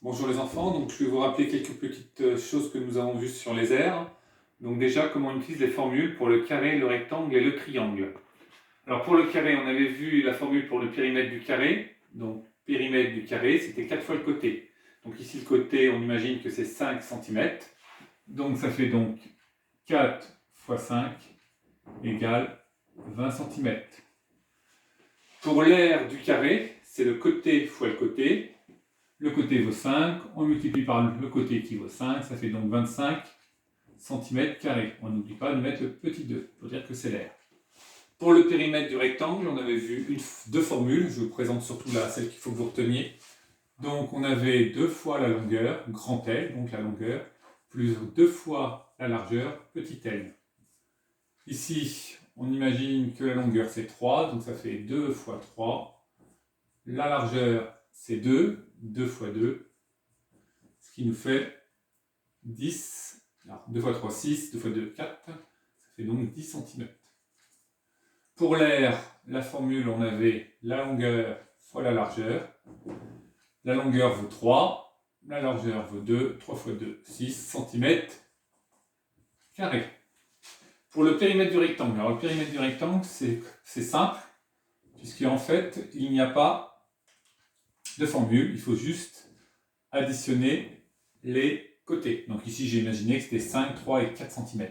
Bonjour les enfants, donc je vais vous rappeler quelques petites choses que nous avons vues sur les aires. Donc déjà, comment on utilise les formules pour le carré, le rectangle et le triangle. Alors pour le carré, on avait vu la formule pour le périmètre du carré. Donc périmètre du carré, c'était 4 fois le côté. Donc ici le côté, on imagine que c'est 5 cm. Donc ça fait donc 4 fois 5 égale 20 cm. Pour l'aire du carré, c'est le côté fois le côté. Le côté vaut 5, on multiplie par le côté qui vaut 5, ça fait donc 25 cm². On n'oublie pas de mettre le petit 2 pour dire que c'est l'aire. Pour le périmètre du rectangle, on avait vu deux formules, je vous présente surtout là celle qu'il faut que vous reteniez. Donc on avait 2 fois la longueur, grand L, donc la longueur, plus 2 fois la largeur, petit l. Ici, on imagine que la longueur c'est 3, donc ça fait 2 fois 3. La largeur c'est 2, 2 fois 2, ce qui nous fait 10, alors 2 fois 3, 6, 2 fois 2, 4, ça fait donc 10 cm. Pour l'aire, la formule, on avait la longueur fois la largeur. La longueur vaut 3, la largeur vaut 2, 3 fois 2, 6 cm². Pour le périmètre du rectangle, alors le périmètre du rectangle, c'est simple, puisqu'en fait, il n'y a pas de formule, il faut juste additionner les côtés. Donc ici, j'ai imaginé que c'était 5, 3 et 4 cm.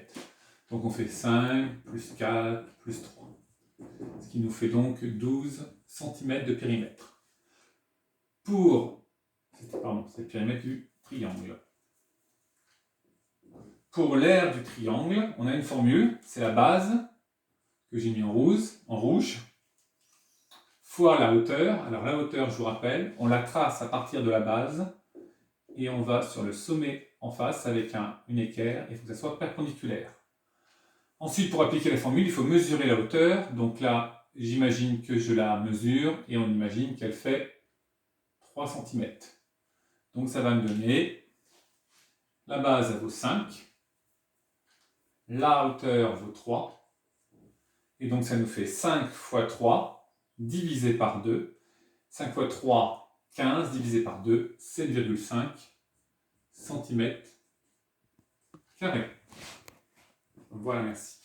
Donc on fait 5 plus 4 plus 3. Ce qui nous fait donc 12 cm de périmètre. C'est le périmètre du triangle. Pour l'aire du triangle, on a une formule, c'est la base, que j'ai mis en rouge, fois la hauteur. Alors la hauteur, je vous rappelle, on la trace à partir de la base, et on va sur le sommet en face avec une équerre, il faut que ça soit perpendiculaire. Ensuite, pour appliquer la formule, il faut mesurer la hauteur. Donc là, j'imagine que je la mesure et on imagine qu'elle fait 3 cm. Donc ça va me donner, la base elle vaut 5, la hauteur vaut 3, et donc ça nous fait 5 fois 3 divisé par 2. 5 fois 3, 15, divisé par 2, 7,5 cm². Voilà, merci.